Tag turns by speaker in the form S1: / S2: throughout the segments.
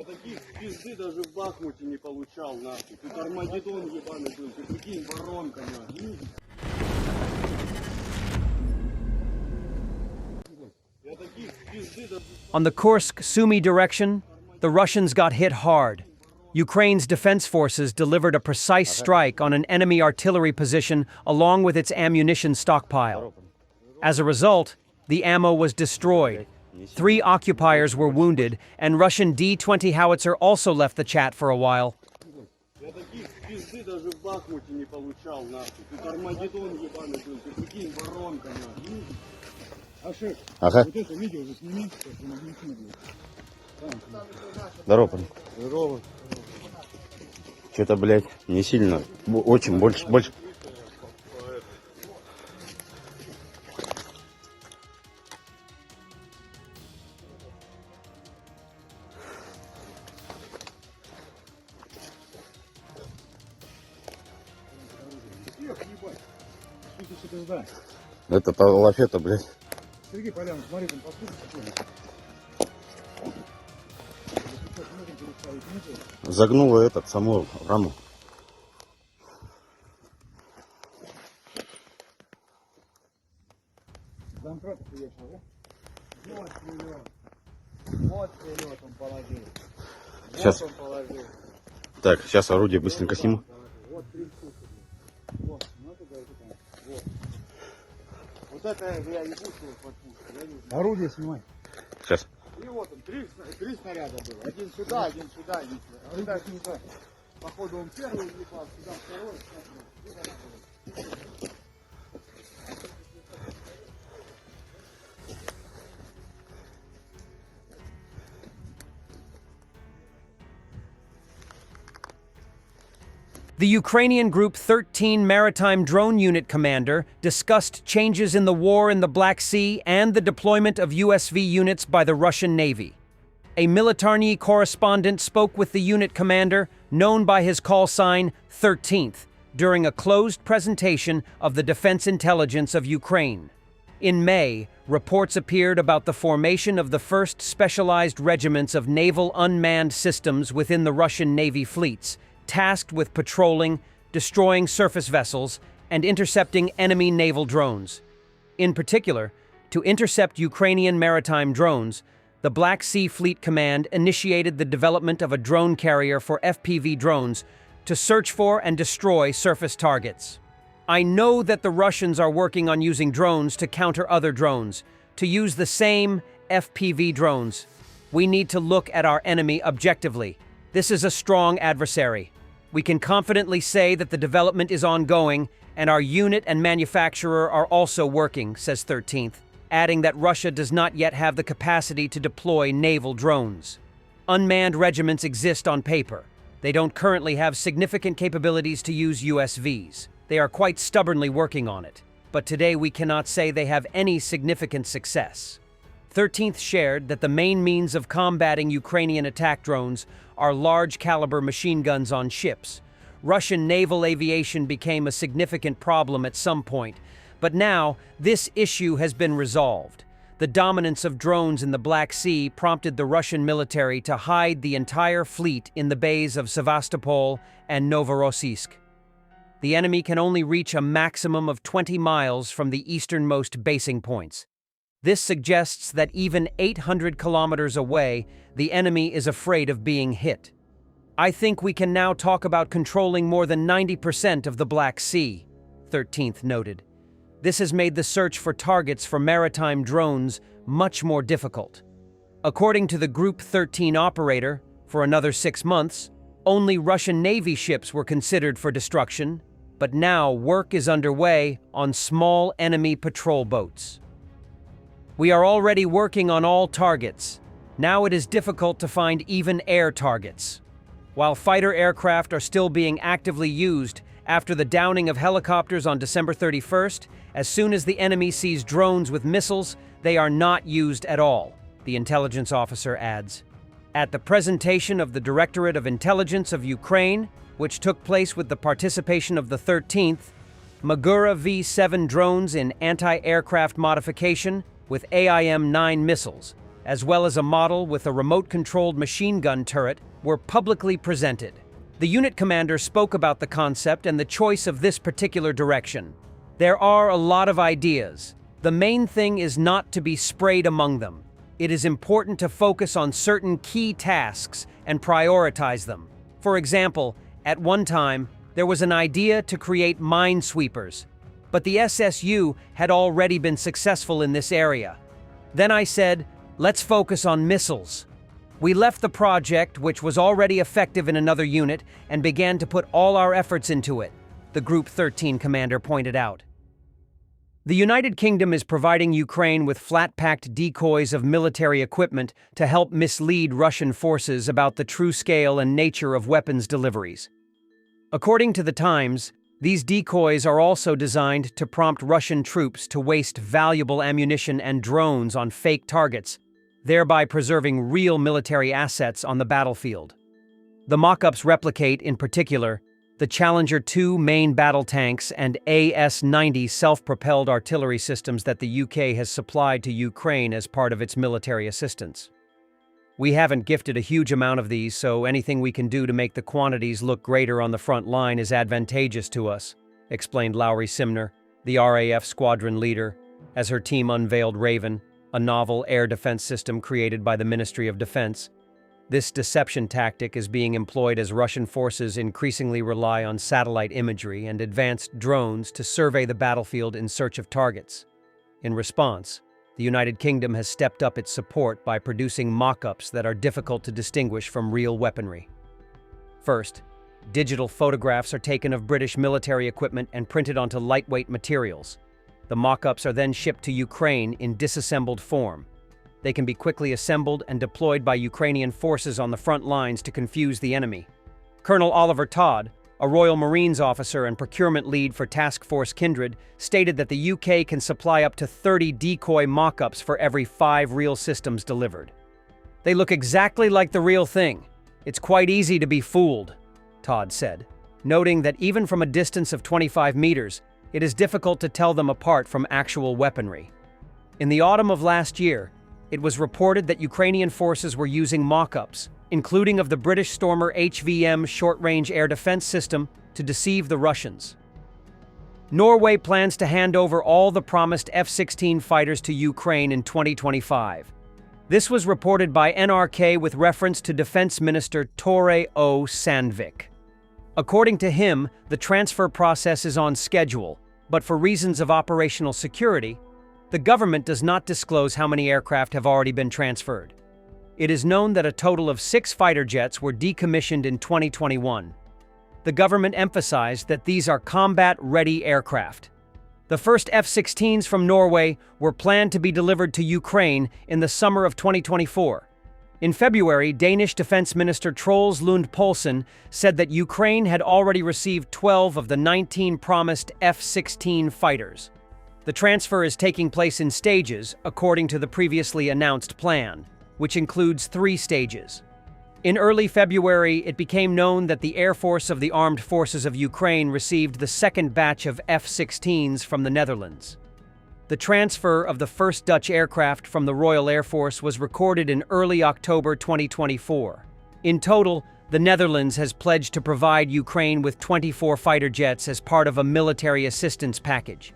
S1: Я таких пизды даже в Бахмуте не получал, нахуй. Тут Армагеддон ебаный был, ты прикинь, воронка, нахуй. Я таких пизды даже...
S2: On the Kursk-Sumy direction, the Russians got hit hard. Ukraine's defense forces delivered a precise strike on an enemy artillery position along with its ammunition stockpile. As a result, the ammo was destroyed. 3 occupiers were wounded, and Russian D-20 howitzer also left the chat for a while.
S1: Я таких пизды даже в Бахмуте не получал, нахуй. Тут Армагеддон ебаный был, ты прикинь, воронка, нахуй. Ашек,
S3: Ага.
S1: вот это видео засними, чтобы магнитин был.
S3: Здорово, парень.
S1: Здорово.
S3: Что-то, блядь, не сильно. Очень, больше. Это лафета, блядь.
S1: Сергей Полян, смотри, там послушай.
S3: Загнула саму раму.
S1: Домкрат приехал, да? Вот вперед он положил.
S3: Сейчас.
S1: Вот он положил.
S3: Так, сейчас орудие быстренько сниму.
S1: Вот 3 штуки. Вот, ну это даже там. Вот. Вот это я не пушил под пушку. Орудие снимай.
S3: Сейчас.
S1: И вот он, 3 снаряда было. Один сюда, один сюда, один сюда. Сюда. Походу он первый въехал, сюда второй.
S2: The Ukrainian Group 13 Maritime Drone Unit commander discussed changes in the war in the Black Sea and the deployment of USV units by the Russian Navy. A Militarny correspondent spoke with the unit commander, known by his call sign 13th, during a closed presentation of the defense intelligence of Ukraine. In May, reports appeared about the formation of the first specialized regiments of naval unmanned systems within the Russian Navy fleets, tasked with patrolling, destroying surface vessels, and intercepting enemy naval drones. In particular, to intercept Ukrainian maritime drones, the Black Sea Fleet Command initiated the development of a drone carrier for FPV drones to search for and destroy surface targets. I know that the Russians are working on using drones to counter other drones, to use the same FPV drones. We need to look at our enemy objectively. This is a strong adversary. We can confidently say that the development is ongoing, and our unit and manufacturer are also working, says 13th, adding that Russia does not yet have the capacity to deploy naval drones. Unmanned regiments exist on paper. They don't currently have significant capabilities to use USVs. They are quite stubbornly working on it, but today we cannot say they have any significant success. 13th shared that the main means of combating Ukrainian attack drones are large-caliber machine guns on ships. Russian naval aviation became a significant problem at some point, but now this issue has been resolved. The dominance of drones in the Black Sea prompted the Russian military to hide the entire fleet in the bays of Sevastopol and Novorossiysk. The enemy can only reach a maximum of 20 miles from the easternmost basing points. This suggests that even 800 kilometers away, the enemy is afraid of being hit. I think we can now talk about controlling more than 90% of the Black Sea, 13th noted. This has made the search for targets for maritime drones much more difficult. According to the Group 13 operator, for another 6 months, only Russian Navy ships were considered for destruction, but now work is underway on small enemy patrol boats. We are already working on all targets. Now it is difficult to find even air targets. While fighter aircraft are still being actively used after the downing of helicopters on December 31st, as soon as the enemy sees drones with missiles, they are not used at all, the intelligence officer adds. At the presentation of the Directorate of Intelligence of Ukraine, which took place with the participation of the 13th, Magura V-7 drones in anti-aircraft modification with AIM-9 missiles, as well as a model with a remote-controlled machine gun turret, were publicly presented. The unit commander spoke about the concept and the choice of this particular direction. There are a lot of ideas. The main thing is not to be sprayed among them. It is important to focus on certain key tasks and prioritize them. For example, at one time, there was an idea to create minesweepers, but the SSU had already been successful in this area. Then I said, let's focus on missiles. We left the project, which was already effective in another unit, and began to put all our efforts into it, the Group 13 commander pointed out. The United Kingdom is providing Ukraine with flat-packed decoys of military equipment to help mislead Russian forces about the true scale and nature of weapons deliveries. According to the Times, these decoys are also designed to prompt Russian troops to waste valuable ammunition and drones on fake targets, thereby preserving real military assets on the battlefield. The Mockups replicate, in particular, the Challenger 2 main battle tanks and AS-90 self-propelled artillery systems that the UK has supplied to Ukraine as part of its military assistance. We haven't gifted a huge amount of these, so anything we can do to make the quantities look greater on the front line is advantageous to us, explained Lowry Simner, the RAF squadron leader, as her team unveiled Raven, a novel air defense system created by the Ministry of Defense. This deception tactic is being employed as Russian forces increasingly rely on satellite imagery and advanced drones to survey the battlefield in search of targets. In response, the United Kingdom has stepped up its support by producing mock-ups that are difficult to distinguish from real weaponry. First, digital photographs are taken of British military equipment and printed onto lightweight materials. The mock-ups are then shipped to Ukraine in disassembled form. They can be quickly assembled and deployed by Ukrainian forces on the front lines to confuse the enemy. Colonel Oliver Todd, a Royal Marines officer and procurement lead for Task Force Kindred, stated that the UK can supply up to 30 decoy mock-ups for every 5 real systems delivered. They look exactly like the real thing. It's quite easy to be fooled, Todd said, noting that even from a distance of 25 meters, it is difficult to tell them apart from actual weaponry. In the autumn of last year, it was reported that Ukrainian forces were using mock-ups, including of the British Stormer HVM short-range air defense system, to deceive the Russians. Norway plans to hand over all the promised F-16 fighters to Ukraine in 2025. This was reported by NRK with reference to Defense Minister Tore O. Sandvik. According to him, the transfer process is on schedule, but for reasons of operational security, the government does not disclose how many aircraft have already been transferred. It is known that a total of 6 fighter jets were decommissioned in 2021. The government emphasized that these are combat-ready aircraft. The first F-16s from Norway were planned to be delivered to Ukraine in the summer of 2024. In February, Danish Defense Minister Troels Lund Poulsen said that Ukraine had already received 12 of the 19 promised F-16 fighters. The transfer is taking place in stages, according to the previously announced plan, which includes 3 stages. In early February, it became known that the Air Force of the Armed Forces of Ukraine received the second batch of F-16s from the Netherlands. The transfer of the first Dutch aircraft from the Royal Air Force was recorded in early October 2024. In total, the Netherlands has pledged to provide Ukraine with 24 fighter jets as part of a military assistance package.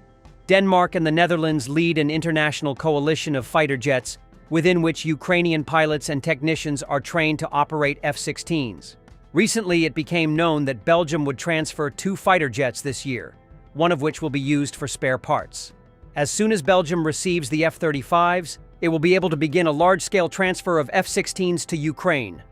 S2: Denmark and the Netherlands lead an international coalition of fighter jets within which Ukrainian pilots and technicians are trained to operate F-16s. Recently, it became known that Belgium would transfer 2 fighter jets this year, one of which will be used for spare parts. As soon as Belgium receives the F-35s, it will be able to begin a large-scale transfer of F-16s to Ukraine.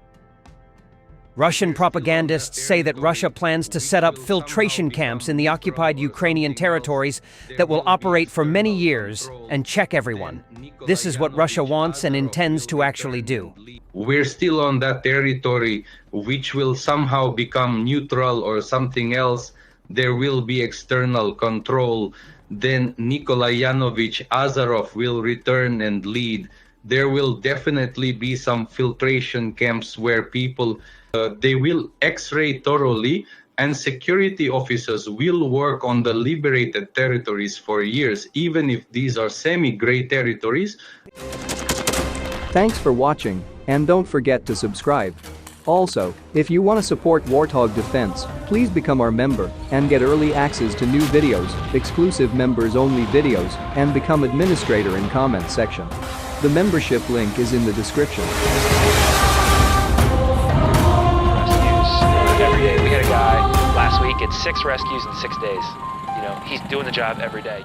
S2: Russian propagandists say that Russia plans to set up filtration camps in the occupied Ukrainian territories that will operate for many years and check everyone. This is what Russia wants and intends to actually do.
S4: We're still on that territory, which will somehow become neutral or something else. There will be external control. Then Nikolai Yanovich Azarov will return and lead. There will definitely be some filtration camps where people they will x-ray thoroughly, and security officers will work on the liberated territories for years, even if these are semi-gray territories.
S5: Thanks for watching, and don't forget to subscribe. Also, if you want to support Warthog Defense, please become our member and get early access to new videos, exclusive members-only videos, and become administrator in comment section. The membership link is in the description.
S6: Rescues every day. We had a guy last week at 6 rescues in 6 days. You know, he's doing the job every day.